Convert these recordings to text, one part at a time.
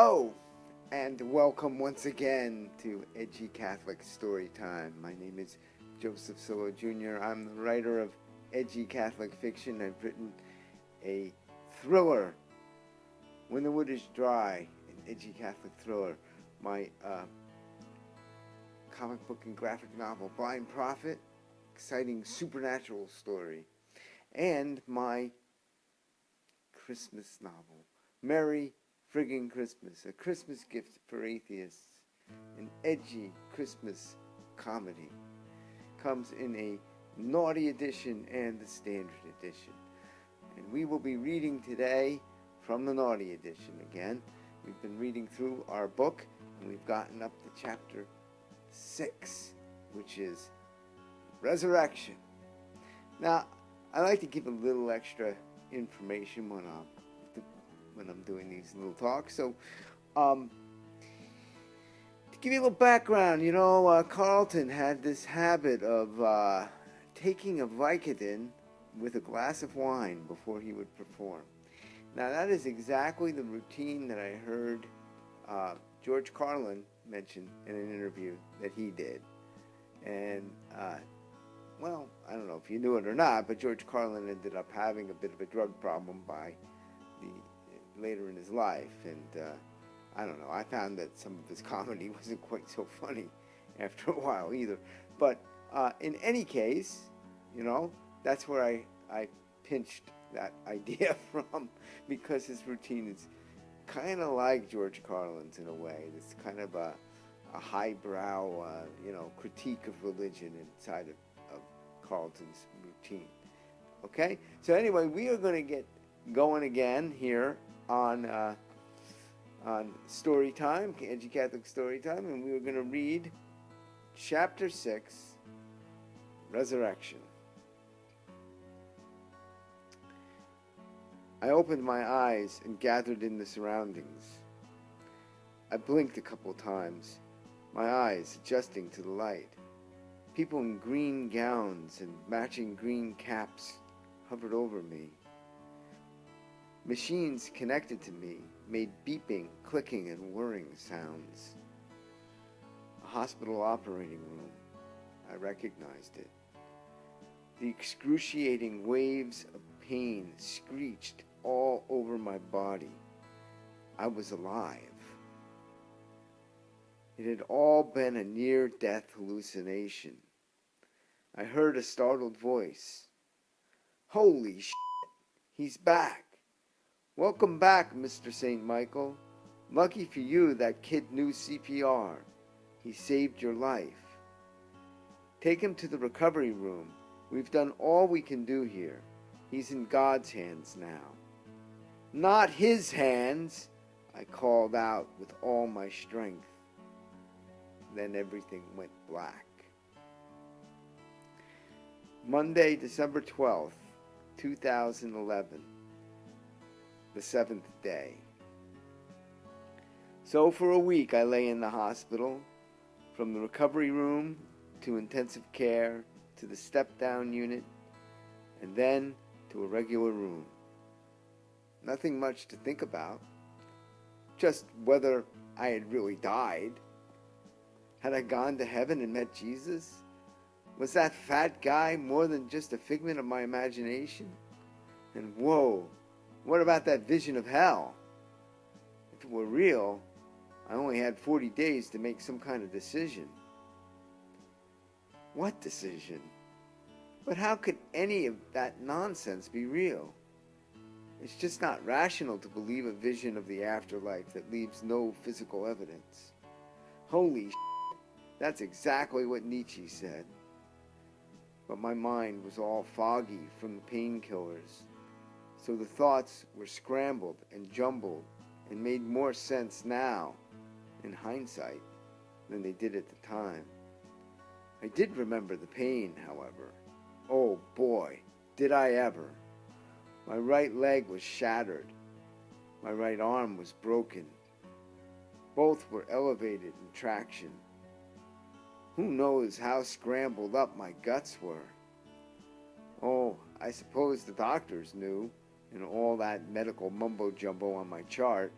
Hello, and welcome once again to Edgy Catholic Storytime. My name is Joseph Cillo Jr. I'm the writer of Edgy Catholic Fiction. I've written a thriller, When the Wood is Dry, an edgy Catholic thriller. My comic book and graphic novel, Blind Prophet, exciting supernatural story, and my Christmas novel, Merry Friggin Christmas, a Christmas gift for atheists, an edgy Christmas comedy. Comes in a naughty edition and the standard edition. And we will be reading today from the naughty edition again. We've been reading through our book, and we've gotten up to chapter 6, which is Resurrection. Now, I like to give a little extra information when I'm doing these little talks. So, to give you a little background, Carlton had this habit of taking a Vicodin with a glass of wine before he would perform. Now, that is exactly the routine that I heard George Carlin mention in an interview that he did. And, well, I don't know if you knew it or not, but George Carlin ended up having a bit of a drug problem later in his life, and I don't know, I found that some of his comedy wasn't quite so funny after a while either. But in any case, that's where I pinched that idea from, because his routine is kind of like George Carlin's in a way. It's kind of a highbrow, critique of religion inside of Carlton's routine. Okay? So anyway, we are going to get going again here on Storytime, Edgy Catholic Storytime, and we are going to read Chapter 6, Resurrection. I opened my eyes and gathered in the surroundings. I blinked a couple times, my eyes adjusting to the light. People in green gowns and matching green caps hovered over me. Machines connected to me made beeping, clicking, and whirring sounds. A hospital operating room. I recognized it. The excruciating waves of pain screeched all over my body. I was alive. It had all been a near-death hallucination. I heard a startled voice. "Holy shit, he's back. Welcome back, Mr. St. Michael. Lucky for you that kid knew CPR. He saved your life. Take him to the recovery room. We've done all we can do here. He's in God's hands now." "Not his hands," I called out with all my strength. Then everything went black. Monday, December 12th, 2011. The 7th day. So for a week I lay in the hospital, from the recovery room to intensive care to the step-down unit, and then to a regular room. Nothing much to think about, just whether I had really died. Had I gone to heaven and met Jesus? Was that fat guy more than just a figment of my imagination? And whoa, what about that vision of hell? If it were real, I only had 40 days to make some kind of decision. What decision? But how could any of that nonsense be real? It's just not rational to believe a vision of the afterlife that leaves no physical evidence. Holy shit, that's exactly what Nietzsche said. But my mind was all foggy from the painkillers, so the thoughts were scrambled and jumbled and made more sense now, in hindsight, than they did at the time. I did remember the pain, however. Oh boy, did I ever. My right leg was shattered. My right arm was broken. Both were elevated in traction. Who knows how scrambled up my guts were? Oh, I suppose the doctors knew, in all that medical mumbo-jumbo on my chart.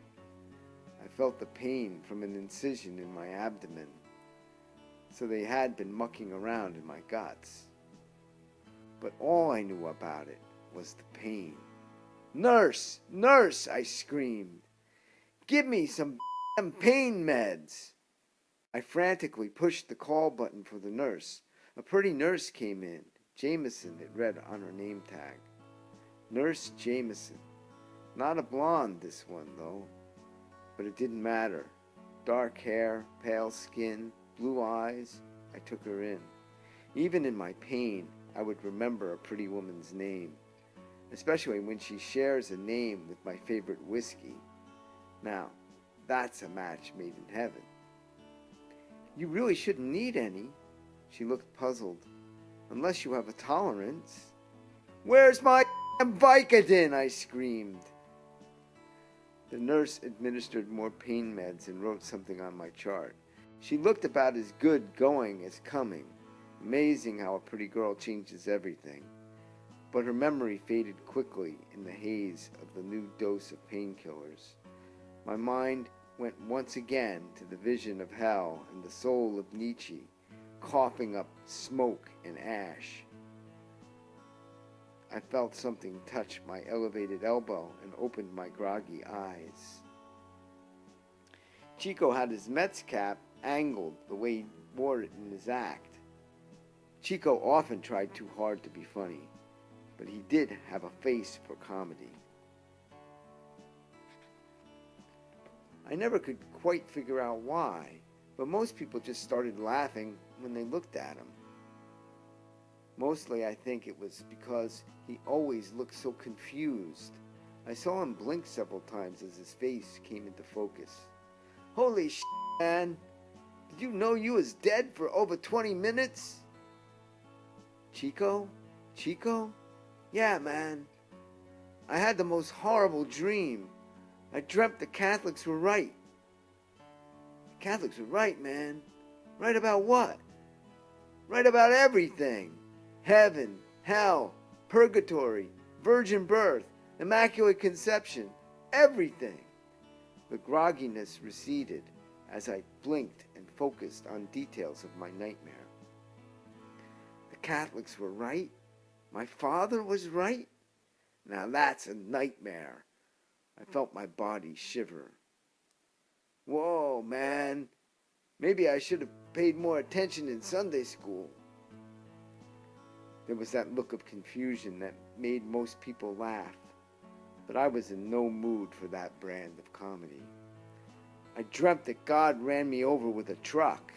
I felt the pain from an incision in my abdomen, so they had been mucking around in my guts. But all I knew about it was the pain. "Nurse! Nurse!" I screamed. "Give me some damn pain meds!" I frantically pushed the call button for the nurse. A pretty nurse came in. Jameson, it read on her name tag. Nurse Jameson. Not a blonde, this one, though. But it didn't matter. Dark hair, pale skin, blue eyes. I took her in. Even in my pain, I would remember a pretty woman's name, especially when she shares a name with my favorite whiskey. Now, that's a match made in heaven. "You really shouldn't need any." She looked puzzled. "Unless you have a tolerance." "Where's my Vicodin?" I screamed. The nurse administered more pain meds and wrote something on my chart. She looked about as good going as coming. Amazing how a pretty girl changes everything. But her memory faded quickly in the haze of the new dose of painkillers. My mind went once again to the vision of hell and the soul of Nietzsche, coughing up smoke and ash. I felt something touch my elevated elbow and opened my groggy eyes. Chico had his Mets cap angled the way he wore it in his act. Chico often tried too hard to be funny, but he did have a face for comedy. I never could quite figure out why, but most people just started laughing when they looked at him. Mostly I think it was because he always looked so confused. I saw him blink several times as his face came into focus. "Holy shit, man! Did you know you was dead for over 20 minutes? "Chico? Chico? Yeah, man. I had the most horrible dream. I dreamt the Catholics were right." "The Catholics were right, man. Right about what?" "Right about everything. Heaven, hell, purgatory, virgin birth, immaculate conception, everything." The grogginess receded as I blinked and focused on details of my nightmare. The Catholics were right? My father was right? Now that's a nightmare. I felt my body shiver. Whoa, man. Maybe I should have paid more attention in Sunday school. There was that look of confusion that made most people laugh, but I was in no mood for that brand of comedy. I dreamt that God ran me over with a truck.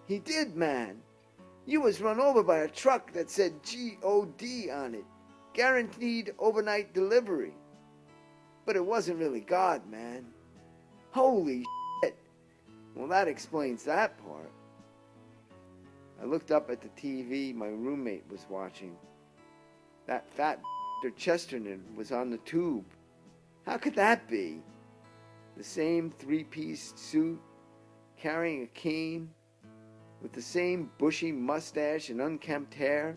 He did, man. You was run over by a truck that said G-O-D on it. Guaranteed overnight delivery. But it wasn't really God, man. Holy shit. Well, that explains that part. I looked up at the TV my roommate was watching. That fat Chesterton was on the tube. How could that be? The same three-piece suit, carrying a cane, with the same bushy mustache and unkempt hair.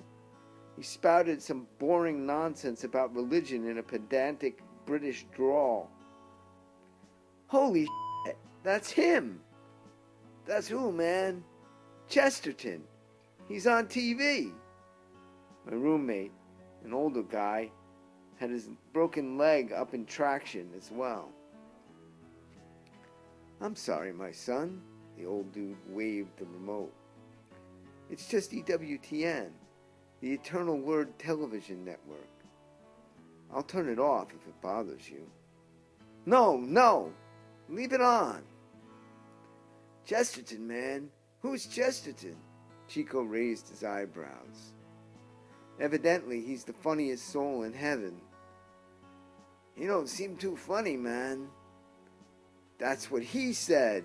He spouted some boring nonsense about religion in a pedantic British drawl. Holy shit, that's him. That's who, man? Chesterton. He's on TV. My roommate, an older guy, had his broken leg up in traction as well. I'm sorry, my son. The old dude waved the remote. It's just EWTN, the Eternal Word Television Network. I'll turn it off if it bothers you. No, leave it on. Chesterton, man. Who's Chesterton? Chico raised his eyebrows. Evidently, he's the funniest soul in heaven. You don't seem too funny, man. That's what he said.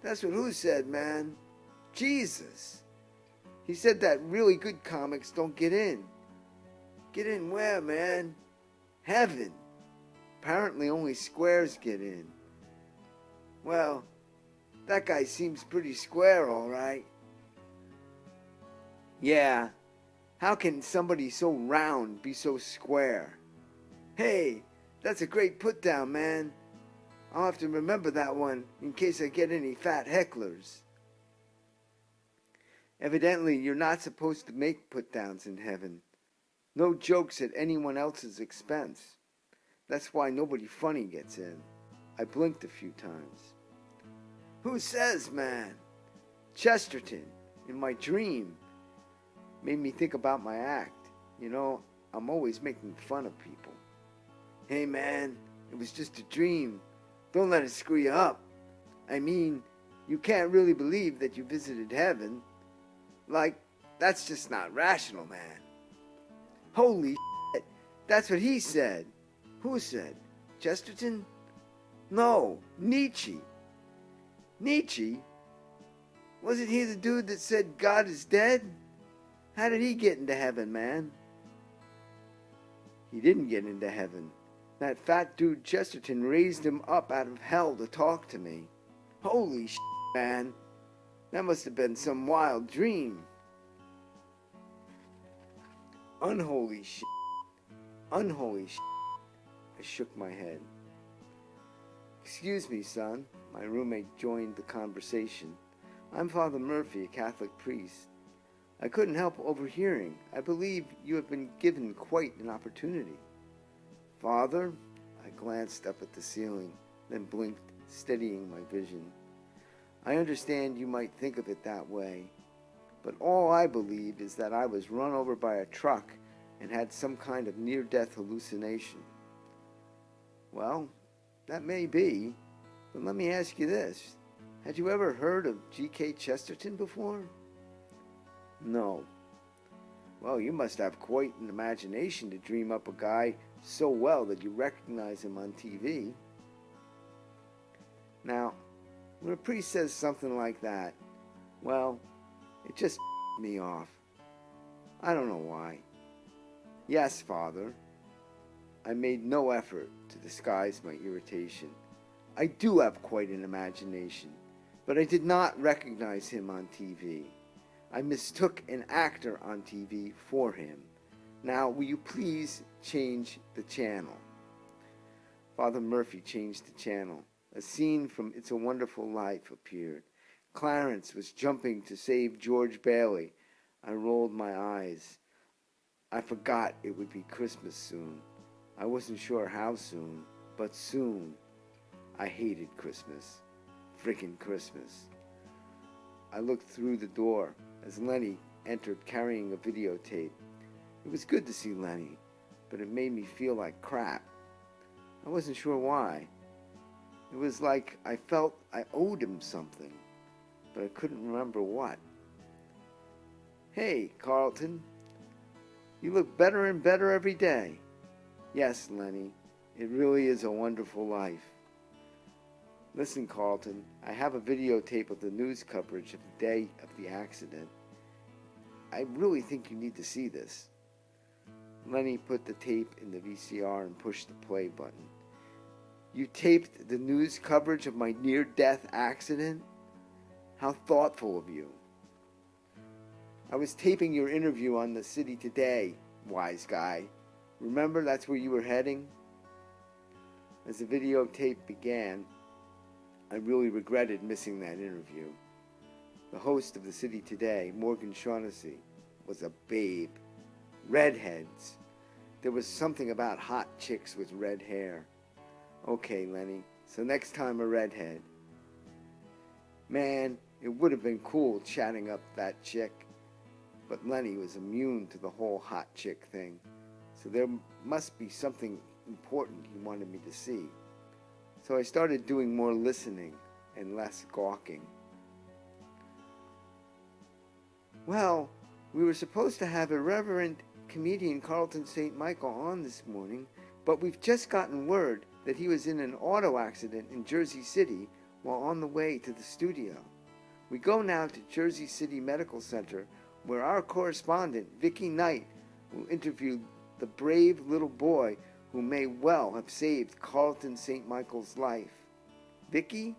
That's what who said, man? Jesus. He said that really good comics don't get in. Get in where, man? Heaven. Apparently only squares get in. Well, that guy seems pretty square, all right. Yeah, how can somebody so round be so square? Hey, that's a great put down, man. I'll have to remember that one in case I get any fat hecklers. Evidently, you're not supposed to make put-downs in heaven. No jokes at anyone else's expense. That's why nobody funny gets in. I blinked a few times. Who says, man? Chesterton, in my dream, made me think about my act. You know, I'm always making fun of people. Hey, man, it was just a dream. Don't let it screw you up. I mean, you can't really believe that you visited heaven. Like, that's just not rational, man. Holy shit, that's what he said. Who said? Chesterton? No, Nietzsche. Nietzsche? Wasn't he the dude that said God is dead? How did he get into heaven, man? He didn't get into heaven. That fat dude Chesterton raised him up out of hell to talk to me. Holy shit, man. That must have been some wild dream. Unholy shit. Unholy shit. I shook my head. Excuse me, son. My roommate joined the conversation. I'm Father Murphy, a Catholic priest. I couldn't help overhearing. I believe you have been given quite an opportunity. Father? I glanced up at the ceiling, then blinked, steadying my vision. I understand you might think of it that way, but all I believe is that I was run over by a truck and had some kind of near-death hallucination. Well, that may be, but let me ask you this. Had you ever heard of G.K. Chesterton before? No. Well, you must have quite an imagination to dream up a guy so well that you recognize him on TV. Now, when a priest says something like that, well, it just me off. I don't know why. Yes, Father. I made no effort to disguise my irritation. I do have quite an imagination, but I did not recognize him on TV. I mistook an actor on TV for him. Now, will you please change the channel? Father Murphy changed the channel. A scene from It's a Wonderful Life appeared. Clarence was jumping to save George Bailey. I rolled my eyes. I forgot it would be Christmas soon. I wasn't sure how soon, but soon. I hated Christmas. Friggin' Christmas. I looked through the door as Lenny entered carrying a videotape. It was good to see Lenny, but it made me feel like crap. I wasn't sure why. It was like I felt I owed him something, but I couldn't remember what. Hey, Carlton. You look better and better every day. Yes, Lenny, it really is a wonderful life. Listen, Carlton, I have a videotape of the news coverage of the day of the accident. I really think you need to see this. Lenny put the tape in the VCR and pushed the play button. You taped the news coverage of my near-death accident? How thoughtful of you. I was taping your interview on the City Today, wise guy. Remember, that's where you were heading? As the videotape began, I really regretted missing that interview. The host of the City Today, Morgan Shaughnessy, was a babe. Redheads. There was something about hot chicks with red hair. Okay, Lenny, so next time a redhead. Man, it would have been cool chatting up that chick. But Lenny was immune to the whole hot chick thing. So there must be something important he wanted me to see. So I started doing more listening and less gawking. Well, we were supposed to have irreverent comedian Carlton St. Michael on this morning, but we've just gotten word that he was in an auto accident in Jersey City while on the way to the studio. We go now to Jersey City Medical Center, where our correspondent, Vicky Knight, will interview the brave little boy who may well have saved Carlton St. Michael's life. Vicky?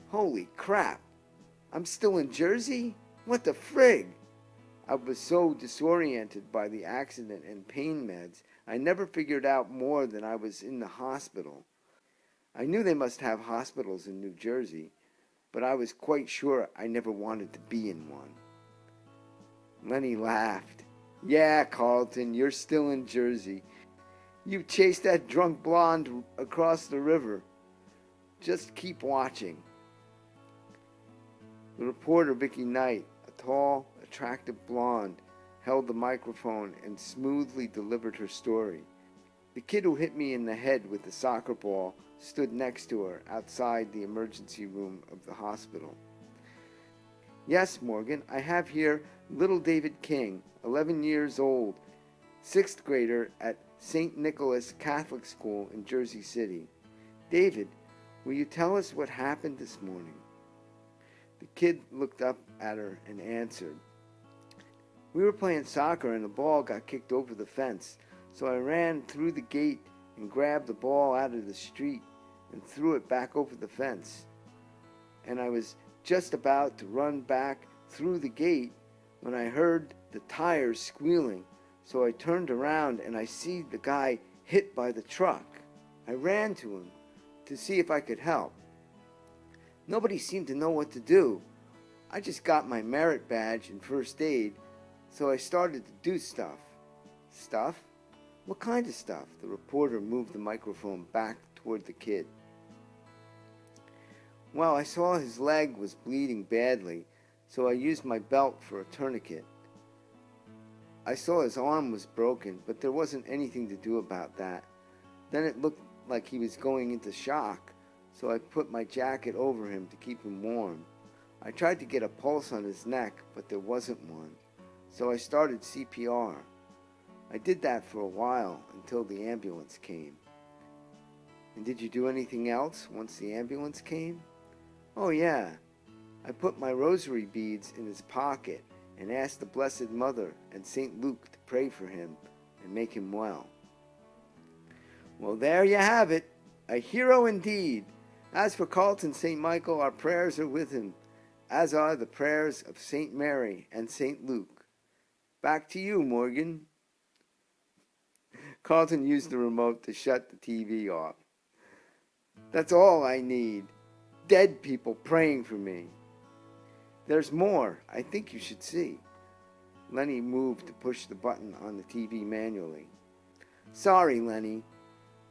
Holy crap! I'm still in Jersey? What the frig? I was so disoriented by the accident and pain meds, I never figured out more than I was in the hospital. I knew they must have hospitals in New Jersey, but I was quite sure I never wanted to be in one. Lenny laughed. Yeah, Carlton, you're still in Jersey. You chased that drunk blonde across the river. Just keep watching. The reporter, Vicky Knight, a tall, attractive blonde, held the microphone and smoothly delivered her story. The kid who hit me in the head with the soccer ball stood next to her outside the emergency room of the hospital. Yes, Morgan, I have here little David King, 11 years old, 6th grader at St. Nicholas Catholic School in Jersey City. David, will you tell us what happened this morning? The kid looked up at her and answered. We were playing soccer and the ball got kicked over the fence, so I ran through the gate and grabbed the ball out of the street and threw it back over the fence. And I was just about to run back through the gate when I heard the tires squealing, so I turned around and I see the guy hit by the truck. I ran to him to see if I could help. Nobody seemed to know what to do. I just got my merit badge in first aid, so I started to do stuff. Stuff? What kind of stuff? The reporter moved the microphone back toward the kid. Well, I saw his leg was bleeding badly, so I used my belt for a tourniquet. I saw his arm was broken, but there wasn't anything to do about that. Then it looked like he was going into shock, so I put my jacket over him to keep him warm. I tried to get a pulse on his neck, but there wasn't one, so I started CPR. I did that for a while until the ambulance came. And did you do anything else once the ambulance came? Oh yeah, I put my rosary beads in his pocket and asked the Blessed Mother and St. Luke to pray for him and make him well. Well, there you have it, a hero indeed. As for Carlton St. Michael, our prayers are with him, as are the prayers of St. Mary and St. Luke. Back to you, Morgan. Carlton used the remote to shut the TV off. That's all I need. Dead people praying for me. There's more I think you should see. Lenny moved to push the button on the TV manually. Sorry, Lenny.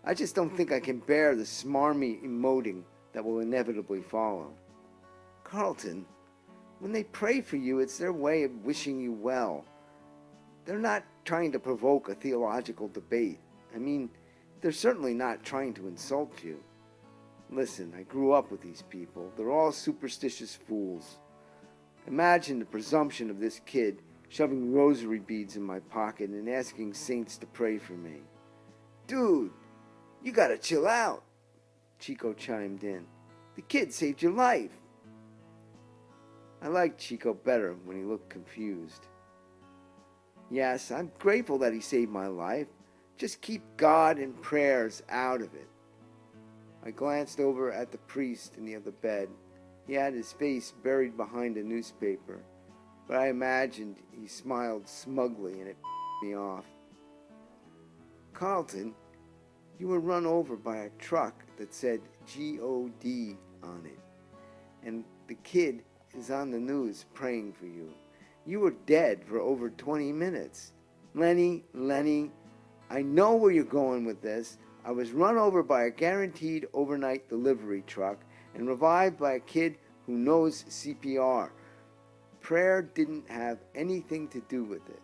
I just don't think I can bear the smarmy emoting that will inevitably follow. Carlton, when they pray for you, it's their way of wishing you well. They're not trying to provoke a theological debate. I mean, they're certainly not trying to insult you. Listen, I grew up with these people. They're all superstitious fools. Imagine the presumption of this kid shoving rosary beads in my pocket and asking saints to pray for me. Dude, you gotta chill out, Chico chimed in. The kid saved your life. I liked Chico better when he looked confused. Yes, I'm grateful that he saved my life. Just keep God and prayers out of it. I glanced over at the priest in the other bed. He had his face buried behind a newspaper, but I imagined he smiled smugly and it me off. Carlton, you were run over by a truck that said G-O-D on it, and the kid is on the news praying for you. You were dead for over 20 minutes. Lenny, I know where you're going with this. I was run over by a guaranteed overnight delivery truck and revived by a kid who knows CPR. Prayer didn't have anything to do with it.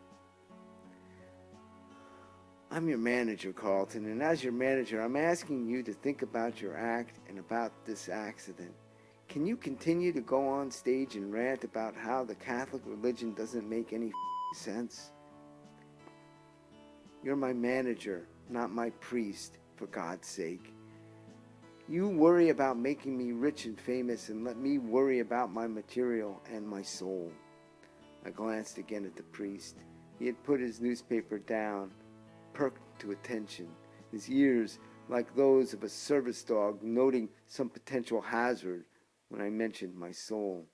I'm your manager, Carlton, and as your manager, I'm asking you to think about your act and about this accident. Can you continue to go on stage and rant about how the Catholic religion doesn't make any sense? You're my manager, not my priest, for God's sake. You worry about making me rich and famous and let me worry about my material and my soul. I glanced again at the priest. He had put his newspaper down, perked to attention, his ears like those of a service dog noting some potential hazard when I mentioned my soul.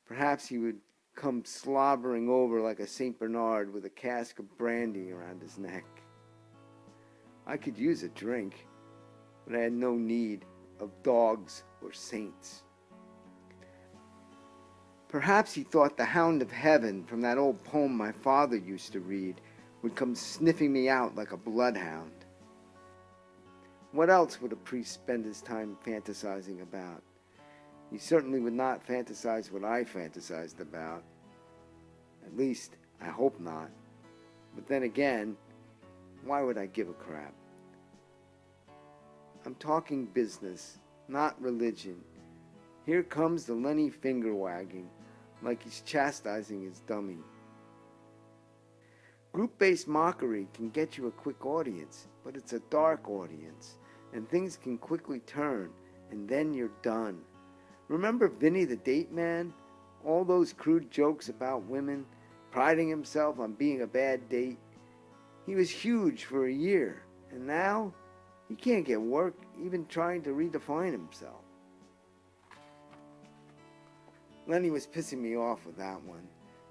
Perhaps he would come slobbering over like a St. Bernard with a cask of brandy around his neck. I could use a drink. but I had no need of dogs or saints. Perhaps he thought the hound of heaven from that old poem my father used to read would come sniffing me out like a bloodhound. What else would a priest spend his time fantasizing about? He certainly would not fantasize what I fantasized about. At least, I hope not. But then again, why would I give a crap? I'm talking business, not religion. Here comes the Lenny finger wagging, like he's chastising his dummy. Group-based mockery can get you a quick audience, but it's a dark audience, and things can quickly turn, and then you're done. Remember Vinny the Date Man? All those crude jokes about women, priding himself on being a bad date. He was huge for a year, and now he can't get work even trying to redefine himself. Lenny was pissing me off with that one.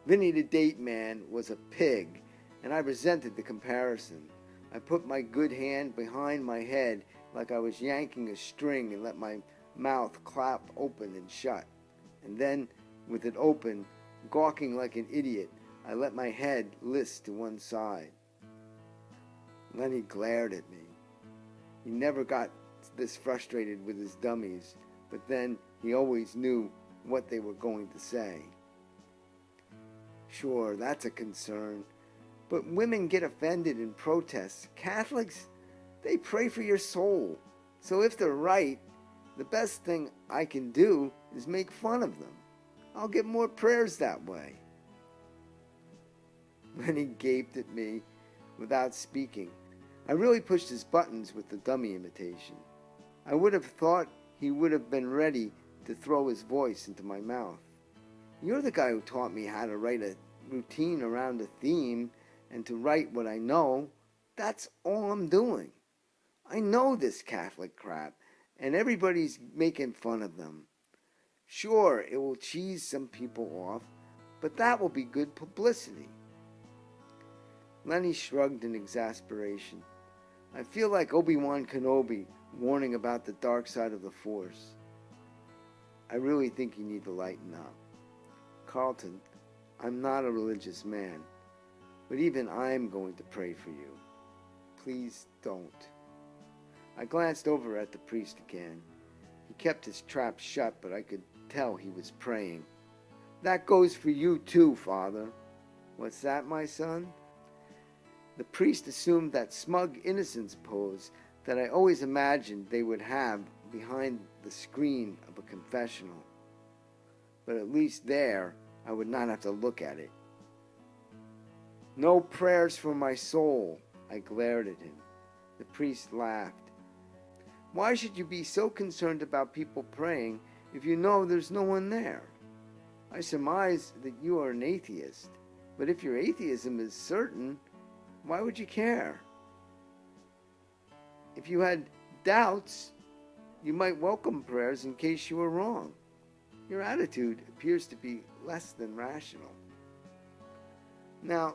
Vinny the Date Man was a pig, and I resented the comparison. I put my good hand behind my head like I was yanking a string and let my mouth clap open and shut. And then, with it open, gawking like an idiot, I let my head list to one side. Lenny glared at me. He never got this frustrated with his dummies, but then he always knew what they were going to say. Sure, that's a concern, but women get offended in protests. Catholics, they pray for your soul. So if they're right, the best thing I can do is make fun of them. I'll get more prayers that way. Lenny gaped at me without speaking. I really pushed his buttons with the dummy imitation. I would have thought he would have been ready to throw his voice into my mouth. You're the guy who taught me how to write a routine around a theme and to write what I know. That's all I'm doing. I know this Catholic crap, and everybody's making fun of them. Sure, it will cheese some people off, but that will be good publicity. Lenny shrugged in exasperation. I feel like Obi-Wan Kenobi warning about the dark side of the Force. I really think you need to lighten up. Carlton, I'm not a religious man, but even I'm going to pray for you. Please don't. I glanced over at the priest again. He kept his trap shut, but I could tell he was praying. That goes for you too, Father. What's that, my son? The priest assumed that smug innocence pose that I always imagined they would have behind the screen of a confessional. But at least there, I would not have to look at it. No prayers for my soul, I glared at him. The priest laughed. Why should you be so concerned about people praying if you know there's no one there? I surmise that you are an atheist, but if your atheism is certain, why would you care? If you had doubts, you might welcome prayers in case you were wrong. Your attitude appears to be less than rational. Now,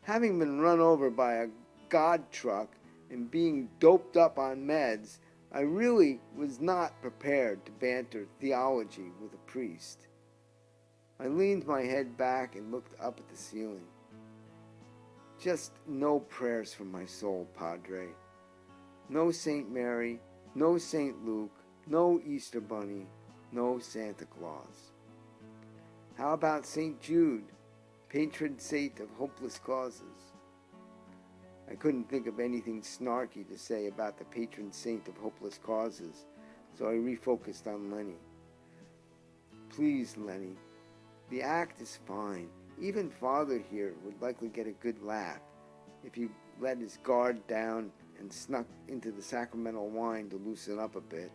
having been run over by a God truck and being doped up on meds, I really was not prepared to banter theology with a priest. I leaned my head back and looked up at the ceiling. Just no prayers for my soul, Padre. No Saint Mary, no Saint Luke, no Easter Bunny, no Santa Claus. How about St. Jude, patron saint of hopeless causes? I couldn't think of anything snarky to say about the patron saint of hopeless causes, so I refocused on Lenny. Please, Lenny, the act is fine. Even Father here would likely get a good laugh if he let his guard down and snuck into the sacramental wine to loosen up a bit.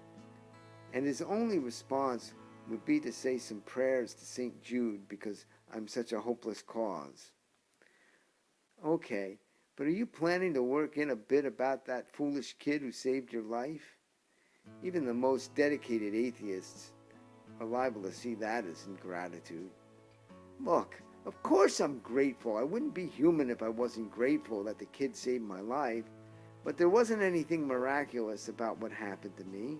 And his only response would be to say some prayers to St. Jude because I'm such a hopeless cause. Okay, but are you planning to work in a bit about that foolish kid who saved your life? Even the most dedicated atheists are liable to see that as ingratitude. Look, of course I'm grateful. I wouldn't be human if I wasn't grateful that the kid saved my life. But there wasn't anything miraculous about what happened to me.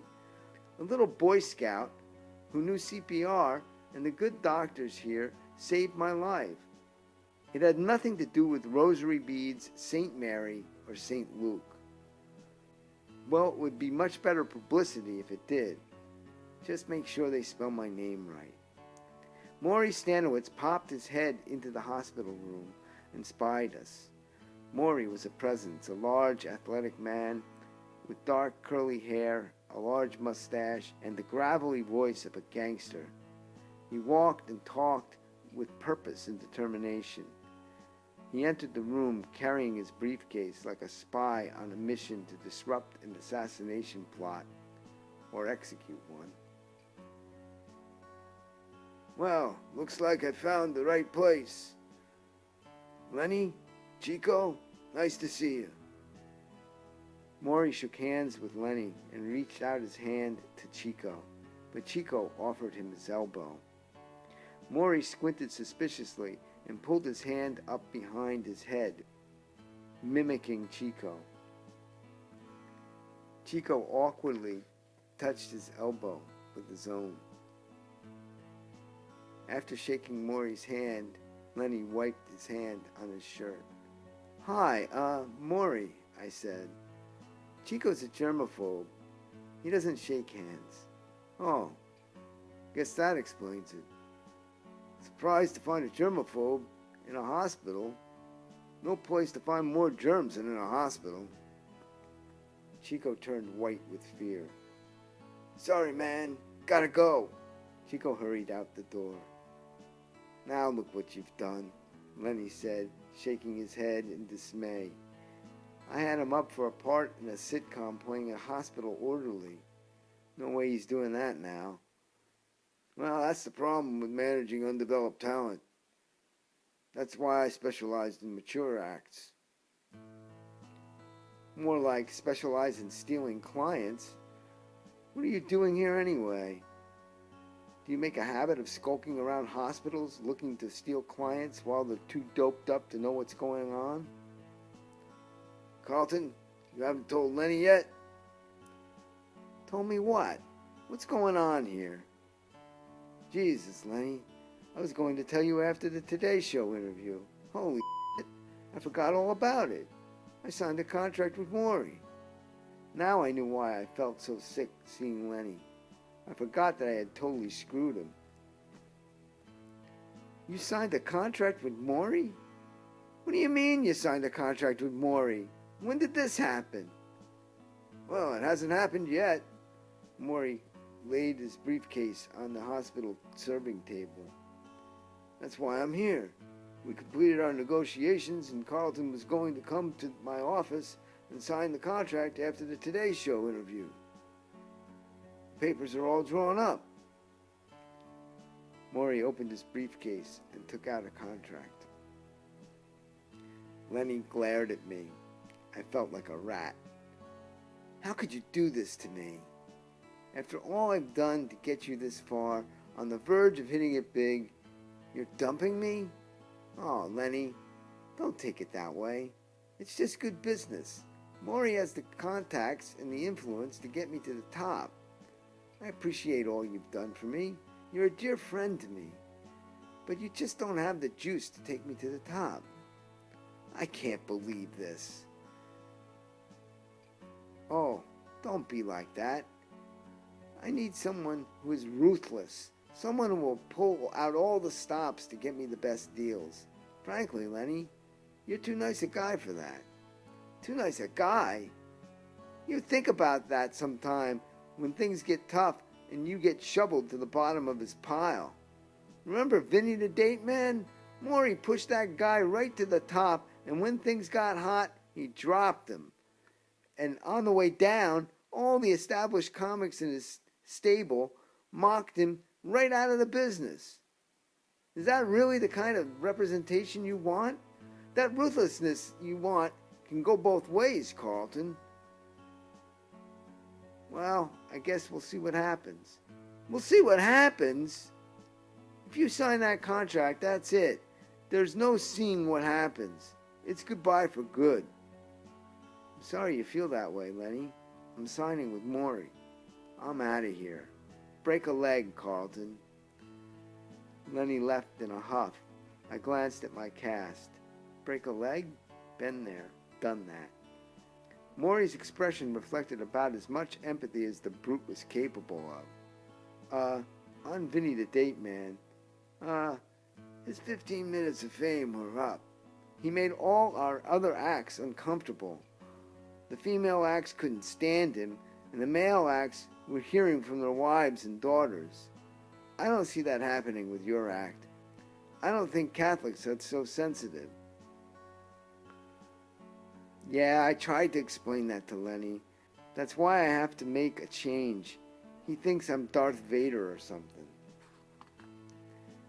A little Boy Scout who knew CPR and the good doctors here saved my life. It had nothing to do with rosary beads, St. Mary, or St. Luke. Well, it would be much better publicity if it did. Just make sure they spell my name right. Maury Stanowitz popped his head into the hospital room and spied us. Maury was a presence, a large, athletic man with dark, curly hair, a large mustache, and the gravelly voice of a gangster. He walked and talked with purpose and determination. He entered the room carrying his briefcase like a spy on a mission to disrupt an assassination plot or execute one. Well, looks like I found the right place. Lenny, Chico, nice to see you. Maury shook hands with Lenny and reached out his hand to Chico, but Chico offered him his elbow. Maury squinted suspiciously and pulled his hand up behind his head, mimicking Chico. Chico awkwardly touched his elbow with his own. After shaking Maury's hand, Lenny wiped his hand on his shirt. Hi, Maury, I said. Chico's a germaphobe. He doesn't shake hands. Oh, guess that explains it. Surprised to find a germaphobe in a hospital. No place to find more germs than in a hospital. Chico turned white with fear. Sorry, man. Gotta go. Chico hurried out the door. Now look what you've done, Lenny said, shaking his head in dismay. I had him up for a part in a sitcom playing a hospital orderly. No way he's doing that now. Well, that's the problem with managing undeveloped talent. That's why I specialized in mature acts. More like specialize in stealing clients. What are you doing here anyway? Do you make a habit of skulking around hospitals looking to steal clients while they're too doped up to know what's going on? Carlton, you haven't told Lenny yet? Told me what? What's going on here? Jesus, Lenny, I was going to tell you after the Today Show interview. Holy shit, I forgot all about it. I signed a contract with Maury. Now I knew why I felt so sick seeing Lenny. I forgot that I had totally screwed him. You signed a contract with Maury? What do you mean you signed a contract with Maury? When did this happen? Well, it hasn't happened yet. Maury laid his briefcase on the hospital serving table. That's why I'm here. We completed our negotiations and Carlton was going to come to my office and sign the contract after the Today Show interview. Papers are all drawn up. Maury opened his briefcase and took out a contract. Lenny glared at me. I felt like a rat. How could you do this to me? After all I've done to get you this far, on the verge of hitting it big, you're dumping me? Oh, Lenny, don't take it that way. It's just good business. Maury has the contacts and the influence to get me to the top. I appreciate all you've done for me. You're a dear friend to me. But you just don't have the juice to take me to the top. I can't believe this. Oh, don't be like that. I need someone who is ruthless. Someone who will pull out all the stops to get me the best deals. Frankly, Lenny, you're too nice a guy for that. Too nice a guy? You think about that sometime when things get tough and you get shoveled to the bottom of his pile. Remember Vinny the Date Man? Maury pushed that guy right to the top, and when things got hot, he dropped him. And on the way down, all the established comics in his stable mocked him right out of the business. Is that really the kind of representation you want? That ruthlessness you want can go both ways, Carlton. Well, I guess we'll see what happens. We'll see what happens? If you sign that contract, that's it. There's no seeing what happens. It's goodbye for good. I'm sorry you feel that way, Lenny. I'm signing with Maury. I'm out of here. Break a leg, Carlton. Lenny left in a huff. I glanced at my cast. Break a leg? Been there, done that. Maury's expression reflected about as much empathy as the brute was capable of. On Vinny the date man. His 15 minutes of fame were up. He made all our other acts uncomfortable. The female acts couldn't stand him, and the male acts were hearing from their wives and daughters. I don't see that happening with your act. I don't think Catholics are so sensitive. Yeah, I tried to explain that to Lenny. That's why I have to make a change. He thinks I'm Darth Vader or something.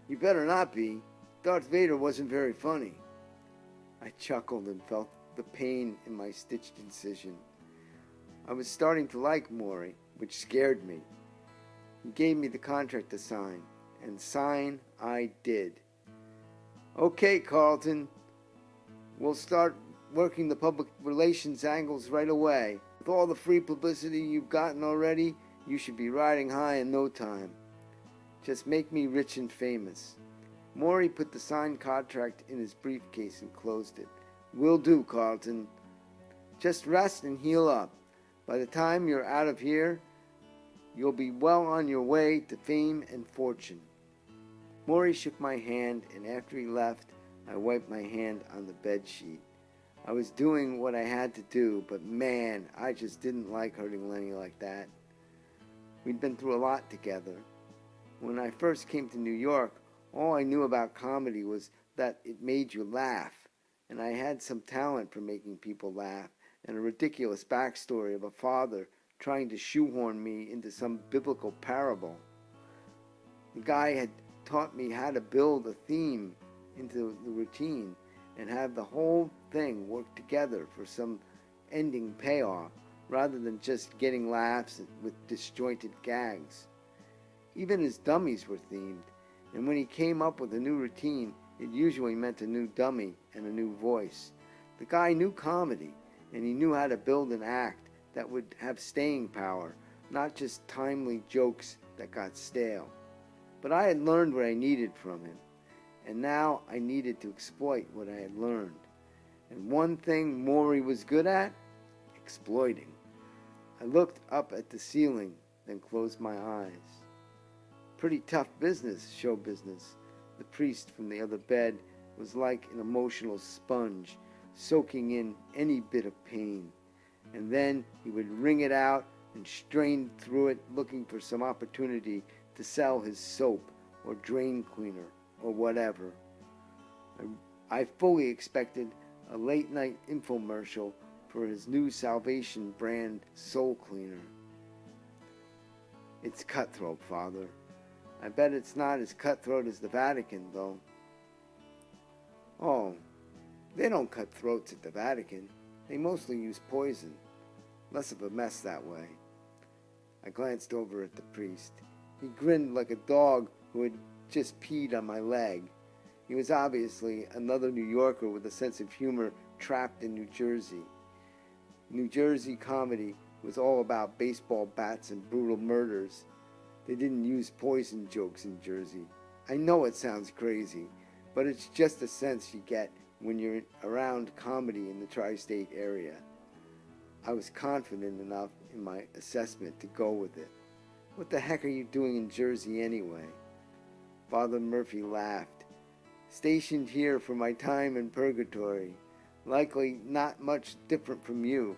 You better not be. Darth Vader wasn't very funny. I chuckled and felt the pain in my stitched incision. I was starting to like Maury, which scared me. He gave me the contract to sign, and sign I did. Okay, Carlton, we'll start working the public relations angles right away. With all the free publicity you've gotten already, you should be riding high in no time. Just make me rich and famous. Maury put the signed contract in his briefcase and closed it. Will do, Carlton. Just rest and heal up. By the time you're out of here, you'll be well on your way to fame and fortune. Maury shook my hand, and after he left, I wiped my hand on the bed sheet. I was doing what I had to do, but man, I just didn't like hurting Lenny like that. We'd been through a lot together. When I first came to New York, all I knew about comedy was that it made you laugh, and I had some talent for making people laugh, and a ridiculous backstory of a father trying to shoehorn me into some biblical parable. The guy had taught me how to build a theme into the routine and have the whole thing work together for some ending payoff, rather than just getting laughs with disjointed gags. Even his dummies were themed, and when he came up with a new routine, it usually meant a new dummy and a new voice. The guy knew comedy, and he knew how to build an act that would have staying power, not just timely jokes that got stale. But I had learned what I needed from him, and now I needed to exploit what I had learned. And one thing Maury was good at? Exploiting. I looked up at the ceiling, then closed my eyes. Pretty tough business, show business. The priest from the other bed was like an emotional sponge, soaking in any bit of pain. And then he would wring it out and strain through it, looking for some opportunity to sell his soap or drain cleaner or whatever. I fully expected a late-night infomercial for his new Salvation brand soul cleaner. It's cutthroat, Father. I bet it's not as cutthroat as the Vatican, though. Oh, they don't cut throats at the Vatican. They mostly use poison. Less of a mess that way. I glanced over at the priest. He grinned like a dog who had just peed on my leg. He was obviously another New Yorker with a sense of humor trapped in New Jersey. New Jersey comedy was all about baseball bats and brutal murders. They didn't use poison jokes in Jersey. I know it sounds crazy, but it's just a sense you get when you're around comedy in the tri-state area. I was confident enough in my assessment to go with it. What the heck are you doing in Jersey anyway? Father Murphy laughed. Stationed here for my time in purgatory. Likely not much different from you.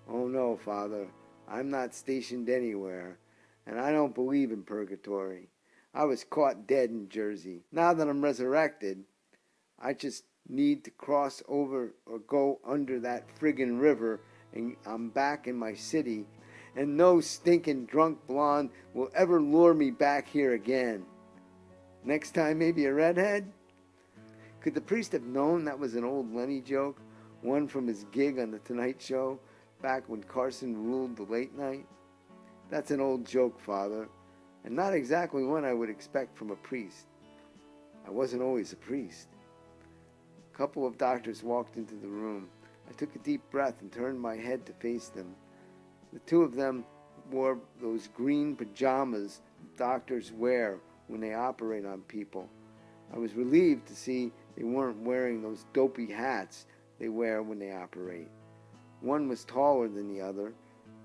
Oh no, Father, I'm not stationed anywhere, and I don't believe in purgatory. I was caught dead in Jersey. Now that I'm resurrected, I just need to cross over or go under that friggin' river, and I'm back in my city, and no stinking drunk blonde will ever lure me back here again. Next time, maybe a redhead? Could the priest have known that was an old Lenny joke, one from his gig on The Tonight Show, back when Carson ruled the late night? That's an old joke, Father, and not exactly one I would expect from a priest. I wasn't always a priest. A couple of doctors walked into the room. I took a deep breath and turned my head to face them. The two of them wore those green pajamas doctors wear when they operate on people. I was relieved to see they weren't wearing those dopey hats they wear when they operate. One was taller than the other,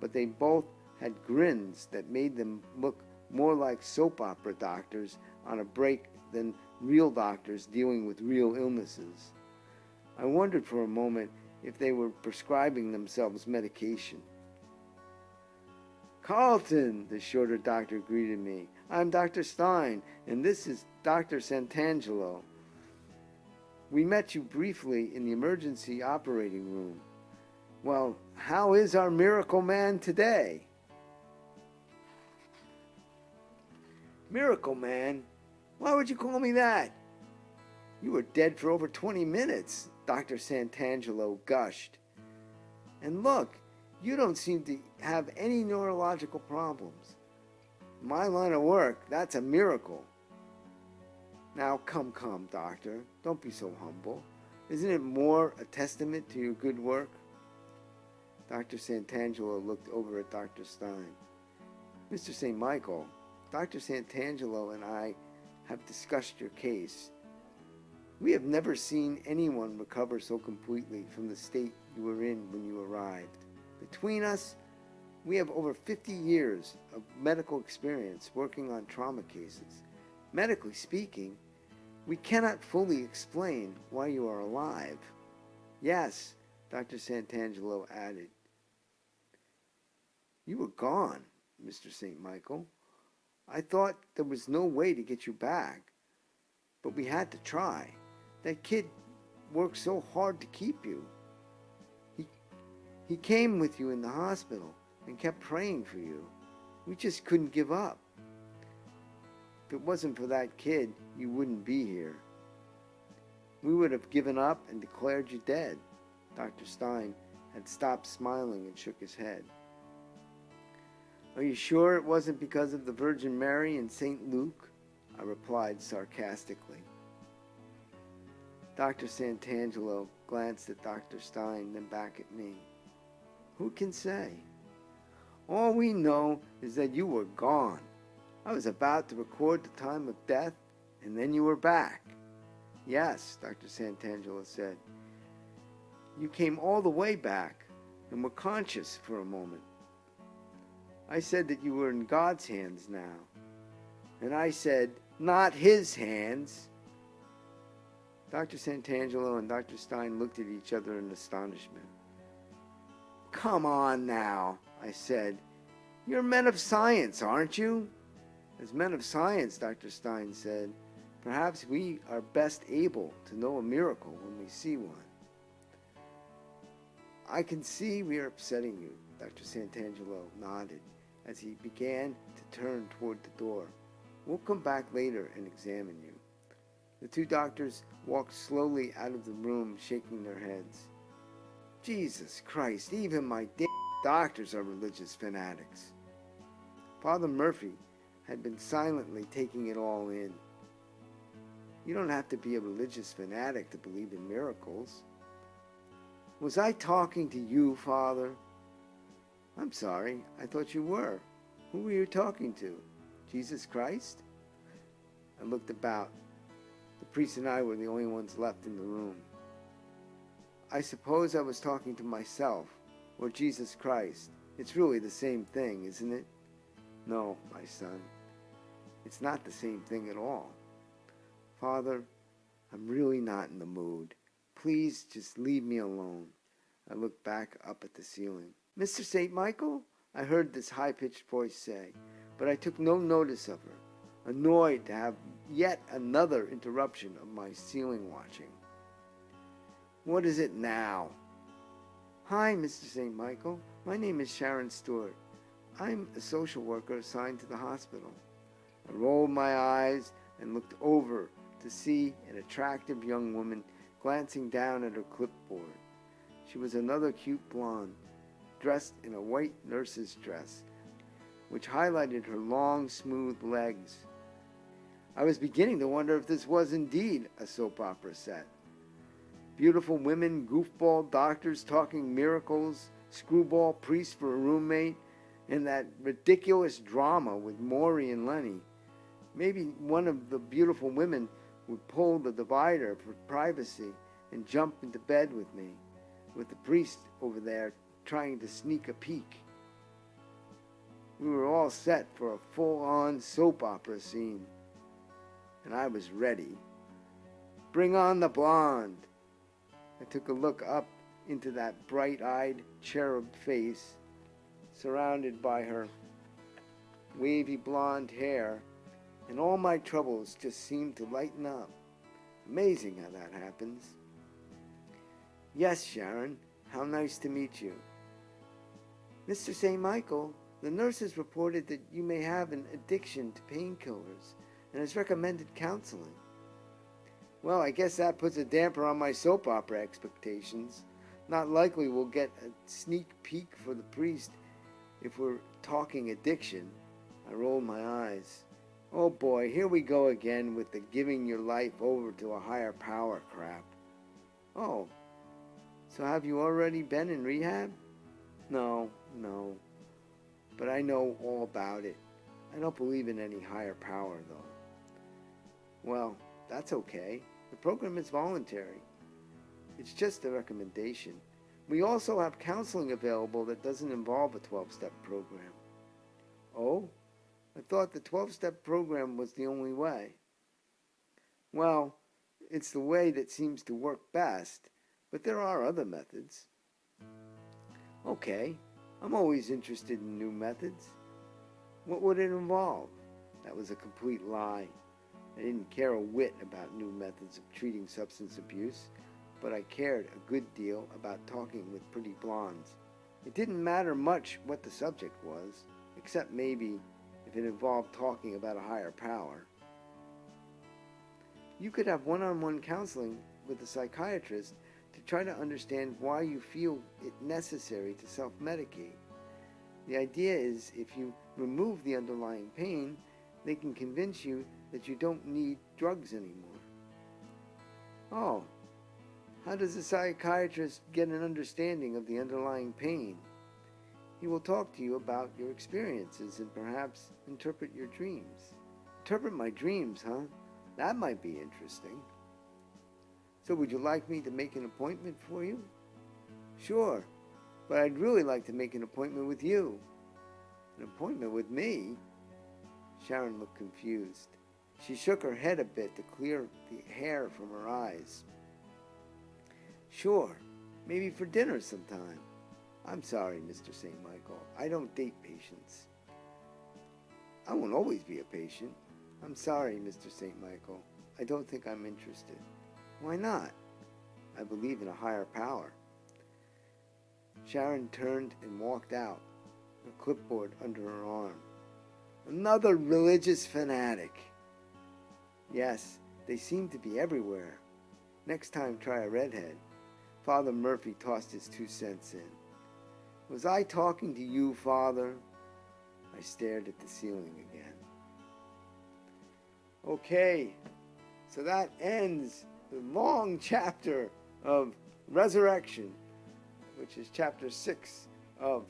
but they both had grins that made them look more like soap opera doctors on a break than real doctors dealing with real illnesses. I wondered for a moment if they were prescribing themselves medication. "Carlton," the shorter doctor greeted me. "I'm Dr. Stein, and this is Dr. Santangelo. We met you briefly in the emergency operating room. Well, how is our miracle man today?" "Miracle man? Why would you call me that? You were dead for over 20 minutes, Dr. Santangelo gushed. "And look, you don't seem to have any neurological problems. My line of work, that's a miracle." "Now, come, doctor. Don't be so humble. Isn't it more a testament to your good work?" Dr. Santangelo looked over at Dr. Stein. "Mr. St. Michael, Dr. Santangelo and I have discussed your case. We have never seen anyone recover so completely from the state you were in when you arrived. Between us, we have over 50 years of medical experience working on trauma cases. Medically speaking, we cannot fully explain why you are alive." "Yes," Dr. Santangelo added. "You were gone, Mr. St. Michael. I thought there was no way to get you back, but we had to try. That kid worked so hard to keep you. He came with you in the hospital and kept praying for you. We just couldn't give up. If it wasn't for that kid, you wouldn't be here. We would have given up and declared you dead." Dr. Stein had stopped smiling and shook his head. "Are you sure it wasn't because of the Virgin Mary and St. Luke?" I replied sarcastically. Dr. Santangelo glanced at Dr. Stein, then back at me. "Who can say? All we know is that you were gone. I was about to record the time of death, and then you were back." "Yes," Dr. Santangelo said. "You came all the way back and were conscious for a moment. I said that you were in God's hands now. And I said, not his hands." Dr. Santangelo and Dr. Stein looked at each other in astonishment. "Come on now," I said. "You're men of science, aren't you?" "As men of science," Dr. Stein said, "perhaps we are best able to know a miracle when we see one." "I can see we are upsetting you," Dr. Santangelo nodded as he began to turn toward the door. "We'll come back later and examine you." The two doctors walked slowly out of the room, shaking their heads. Jesus Christ, even my damn doctors are religious fanatics. Father Murphy had been silently taking it all in. You don't have to be a religious fanatic to believe in miracles. "Was I talking to you, Father?" "I'm sorry, I thought you were. Who were you talking to? Jesus Christ?" I looked about. The priest and I were the only ones left in the room. "I suppose I was talking to myself, or Jesus Christ. It's really the same thing, isn't it?" "No, my son. It's not the same thing at all. Father, I'm really not in the mood. Please just leave me alone." I looked back up at the ceiling. "Mr. St. Michael?" I heard this high-pitched voice say, but I took no notice of her, annoyed to have yet another interruption of my ceiling watching. "What is it now?" "Hi, Mr. St. Michael. My name is Sharon Stewart. I'm a social worker assigned to the hospital." I rolled my eyes and looked over to see an attractive young woman glancing down at her clipboard. She was another cute blonde, dressed in a white nurse's dress, which highlighted her long, smooth legs. I was beginning to wonder if this was indeed a soap opera set. beautiful women, goofball doctors talking miracles, screwball priests for a roommate, and that ridiculous drama with Maury and Lenny. Maybe one of the beautiful women would pull the divider for privacy and jump into bed with me, with the priest over there trying to sneak a peek. We were all set for a full-on soap opera scene, and I was ready. Bring on the blonde. I took a look up into that bright-eyed cherub face, surrounded by her wavy blonde hair, and all my troubles just seemed to lighten up. Amazing how that happens. Yes, Sharon, how nice to meet you. Mr. St. Michael, the nurses reported that you may have an addiction to painkillers and has recommended counseling. Well, I guess that puts a damper on my soap opera expectations. Not likely we'll get a sneak peek for the priest if we're talking addiction. I rolled my eyes. Oh boy, here we go again with the giving your life over to a higher power crap. Oh, so have you already been in rehab? No. But I know all about it. I don't believe in any higher power, though. Well, that's okay. The program is voluntary. It's just a recommendation. We also have counseling available that doesn't involve a 12-step program. Oh? I thought the 12-step program was the only way. Well, it's the way that seems to work best, but there are other methods. Okay, I'm always interested in new methods. What would it involve? That was a complete lie. I didn't care a whit about new methods of treating substance abuse, but I cared a good deal about talking with pretty blondes. It didn't matter much what the subject was, except maybe if it involved talking about a higher power. You could have one-on-one counseling with a psychiatrist to try to understand why you feel it necessary to self-medicate. The idea is if you remove the underlying pain, they can convince you that you don't need drugs anymore. Oh, how does a psychiatrist get an understanding of the underlying pain? He will talk to you about your experiences and perhaps interpret your dreams. Interpret my dreams, huh? That might be interesting. So would you like me to make an appointment for you? Sure, but I'd really like to make an appointment with you. An appointment with me? Sharon looked confused. She shook her head a bit to clear the hair from her eyes. Sure, maybe for dinner sometime. I'm sorry, Mr. St. Michael. I don't date patients. I won't always be a patient. I'm sorry, Mr. St. Michael. I don't think I'm interested. Why not? I believe in a higher power. Sharon turned and walked out, a clipboard under her arm. Another religious fanatic. Yes, they seem to be everywhere. Next time, try a redhead. Father Murphy tossed his 2 cents in. Was I talking to you, Father? I stared at the ceiling again. Okay, so that ends the long chapter of Resurrection, which is chapter 6 of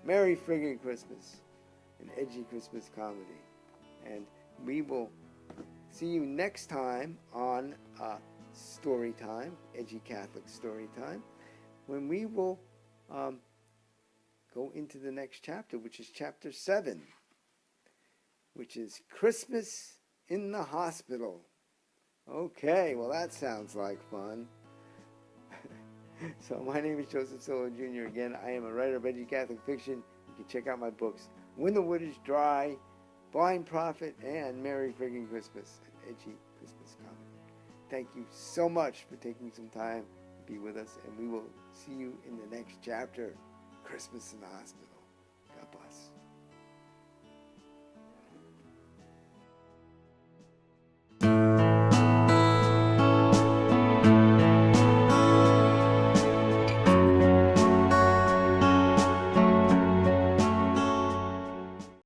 Merry Friggin Christmas, an Edgy Christmas Comedy. And we will see you next time on Storytime, Edgy Catholic Storytime, when we will go into the next chapter, which is chapter 7, which is Christmas in the Hospital. Okay, well that sounds like fun. So my name is Joseph Cillo Jr. Again, I am a writer of Edgy Catholic fiction. You can check out my books, When the Wood is Dry, Blind Prophet, and Merry Friggin Christmas, an Edgy Christmas Comedy. Thank you so much for taking some time to be with us, and we will see you in the next chapter, Christmas in the Hospital.